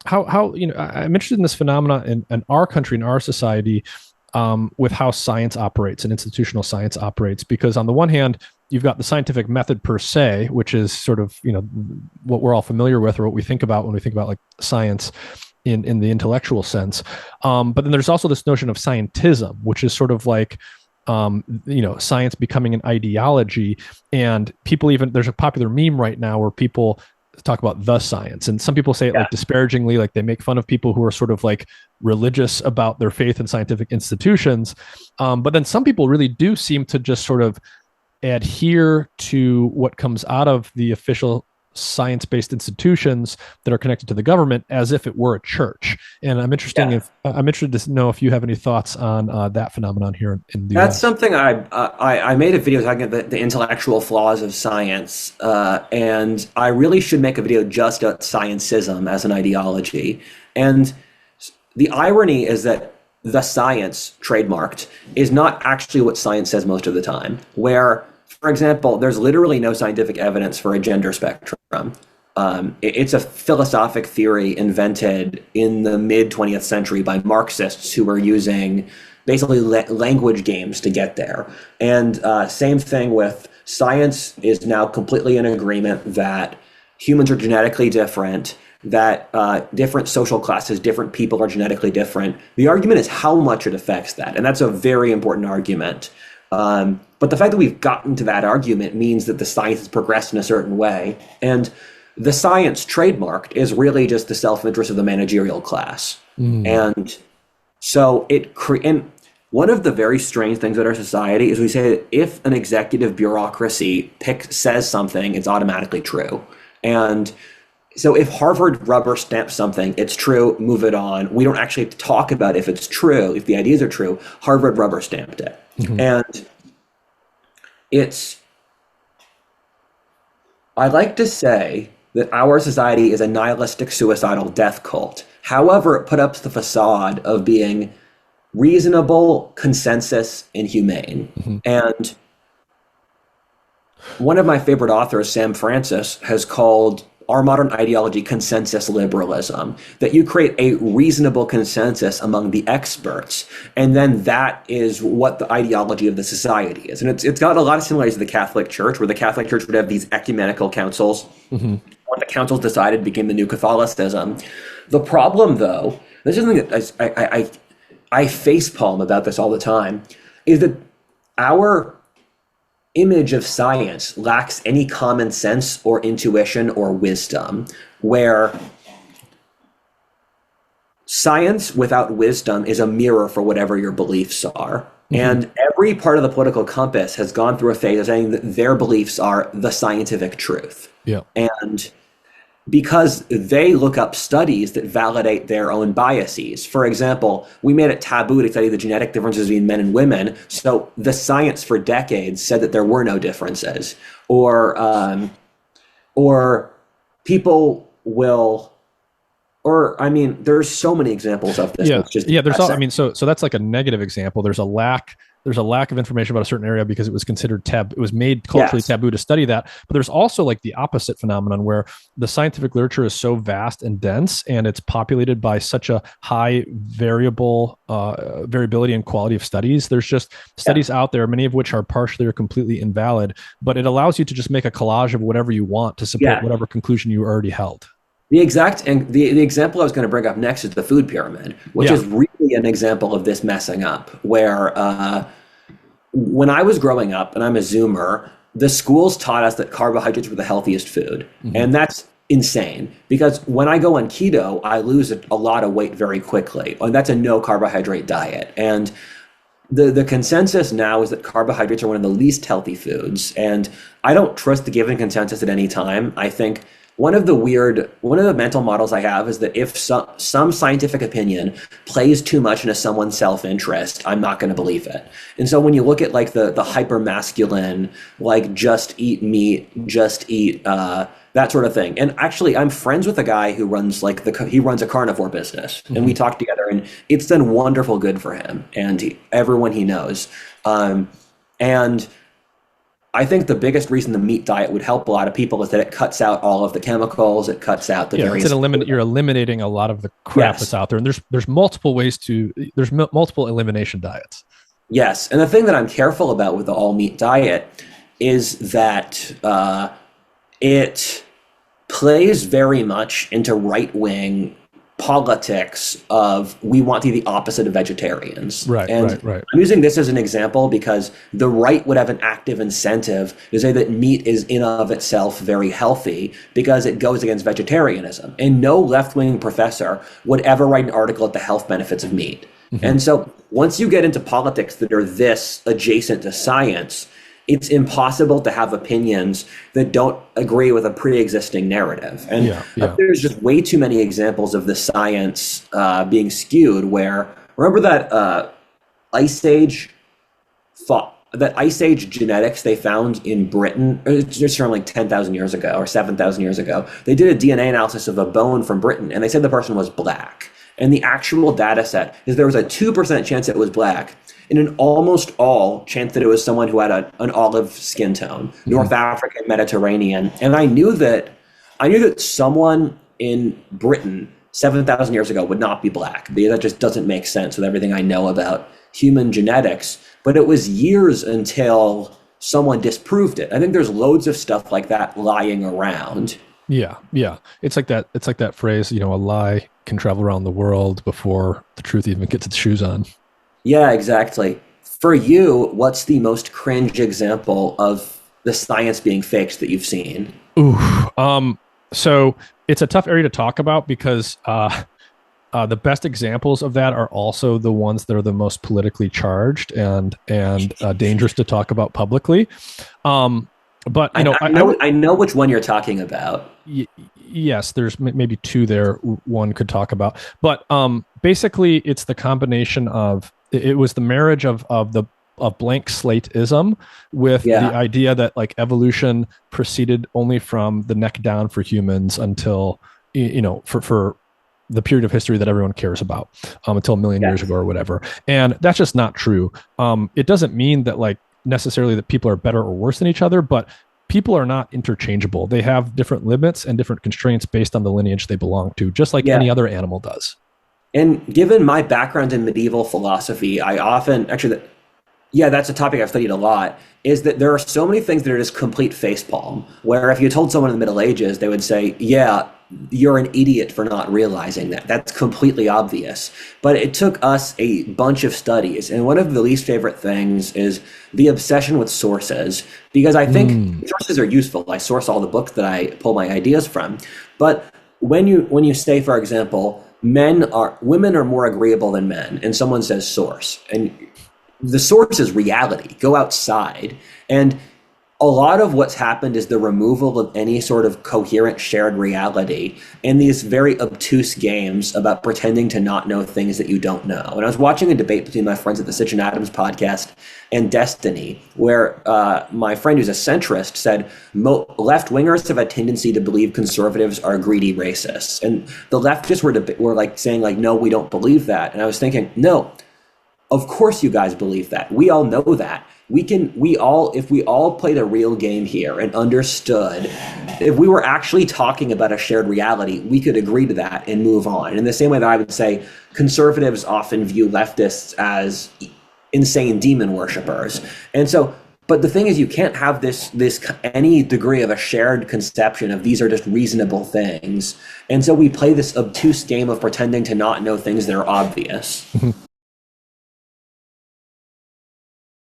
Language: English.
how I'm interested in this phenomena in our country, in our society, with how science operates and institutional science operates. Because on the one hand, you've got the scientific method per se, which is sort of what we're all familiar with, or what we think about when we think about like science in the intellectual sense. But then there's also this notion of scientism, which is sort of like science becoming an ideology. And people, even there's a popular meme right now where people talk about the science, and some people say it like disparagingly, like they make fun of people who are sort of like religious about their faith in scientific institutions. But then some people really do seem to just sort of adhere to what comes out of the official science-based institutions that are connected to the government as if it were a church. And I'm interested to know if you have any thoughts on that phenomenon here in the That's US. something I made a video talking about the intellectual flaws of science, and I really should make a video just about scientism as an ideology. And the irony is that the science trademarked is not actually what science says most of the time. Where, for example, there's literally no scientific evidence for a gender spectrum. It's a philosophic theory invented in the mid 20th century by Marxists who were using basically language games to get there. And same thing with science is now completely in agreement that humans are genetically different, that different social classes, different people are genetically different. The argument is how much it affects that. And that's a very important argument. But the fact that we've gotten to that argument means that the science has progressed in a certain way. And the science trademarked is really just the self-interest of the managerial class. And so and one of the very strange things about our society is we say that if an executive bureaucracy says something, it's automatically true. And so if Harvard rubber stamps something, it's true, move it on. We don't actually have to talk about if it's true, if the ideas are true. Harvard rubber stamped it. And I like to say that our society is a nihilistic suicidal death cult. However, it put up the facade of being reasonable, consensus, and humane. And one of my favorite authors, Sam Francis, has called our modern ideology consensus liberalism, that you create a reasonable consensus among the experts, and then that is what the ideology of the society is. And it's got a lot of similarities to the Catholic Church, where the Catholic Church would have these ecumenical councils. What the councils decided became the new Catholicism. The problem, though, this is something that I facepalm about this all the time, is that our image of science lacks any common sense or intuition or wisdom, where science without wisdom is a mirror for whatever your beliefs are. And every part of the political compass has gone through a phase of saying that their beliefs are the scientific truth. And because they look up studies that validate their own biases. For example, we made it taboo to study the genetic differences between men and women, so the science for decades said that there were no differences. Or people will, there's so many examples of this. So that's like a negative example. There's a lack of information about a certain area because it was considered it was made culturally taboo to study that. But there's also like the opposite phenomenon where the scientific literature is so vast and dense, and it's populated by such a high variability and quality of studies. There's just studies out there, many of which are partially or completely invalid, but it allows you to just make a collage of whatever you want to support whatever conclusion you already held. The example I was going to bring up next is the food pyramid, which is really an example of this messing up, where when I was growing up, and I'm a Zoomer, the schools taught us that carbohydrates were the healthiest food. And that's insane, because when I go on keto, I lose a lot of weight very quickly. And that's a no carbohydrate diet. And the consensus now is that carbohydrates are one of the least healthy foods. And I don't trust the given consensus at any time. I think one of the mental models I have is that if some scientific opinion plays too much into someone's self-interest, I'm not going to believe it. And so when you look at like the hyper-masculine, like just eat meat, just eat that sort of thing. And actually, I'm friends with a guy who runs he runs a carnivore business, and we talk together, and it's done wonderful good for him and everyone he knows. And I think the biggest reason the meat diet would help a lot of people is that it cuts out all of the chemicals. It cuts out the various. You're eliminating a lot of the crap that's out there, and there's multiple ways to. There's multiple elimination diets. Yes, and the thing that I'm careful about with the all meat diet is that it plays very much into right-wing politics of we want to be the opposite of vegetarians. Right. I'm using this as an example because the right would have an active incentive to say that meat is in of itself very healthy because it goes against vegetarianism. And no left-wing professor would ever write an article at the health benefits of meat. And so once you get into politics that are this adjacent to science, it's impossible to have opinions that don't agree with a pre-existing narrative. And there's just way too many examples of the science being skewed where, remember that Ice Age genetics they found in Britain, just from like 10,000 years ago or 7,000 years ago. They did a DNA analysis of a bone from Britain, and they said the person was black. And the actual data set is there was a 2% chance it was black, and an almost all chance that it was someone who had an olive skin tone, North African, Mediterranean. And I knew that someone in Britain 7,000 years ago would not be black. That just doesn't make sense with everything I know about human genetics. But it was years until someone disproved it. I think there's loads of stuff like that lying around. Yeah. It's like that phrase, a lie can travel around the world before the truth even gets its shoes on. Yeah, exactly. For you, what's the most cringe example of the science being faked that you've seen? So it's a tough area to talk about because the best examples of that are also the ones that are the most politically charged and dangerous to talk about publicly. But I know which one you're talking about. Yes, there's maybe two there one could talk about. But basically, it's the combination of it was the marriage of blank slateism with the idea that like evolution proceeded only from the neck down for humans until for the period of history that everyone cares about until a million years ago or whatever. And that's just not true. It doesn't mean that like necessarily that people are better or worse than each other, but people are not interchangeable. They have different limits and different constraints based on the lineage they belong to, just like any other animal does. And given my background in medieval philosophy, I often that's a topic I've studied a lot, is that there are so many things that are just complete facepalm, where if you told someone in the Middle Ages, they would say, yeah, you're an idiot for not realizing that. That's completely obvious. But it took us a bunch of studies. And one of the least favorite things is the obsession with sources, because I think sources are useful. I source all the books that I pull my ideas from. But when you say, for example, women are more agreeable than men, and someone says source, and the source is reality. Go outside. And a lot of what's happened is the removal of any sort of coherent shared reality and these very obtuse games about pretending to not know things that you don't know. And I was watching a debate between my friends at the Sitch and Adams podcast and Destiny, where my friend who's a centrist said left-wingers have a tendency to believe conservatives are greedy racists. And the leftists were like saying like, no, we don't believe that. And I was thinking, no, of course you guys believe that. We all know that. If we all played a real game here and understood, if we were actually talking about a shared reality, we could agree to that and move on. In the same way that I would say conservatives often view leftists as insane demon worshipers. And so, but the thing is, you can't have this any degree of a shared conception of these are just reasonable things. And so we play this obtuse game of pretending to not know things that are obvious.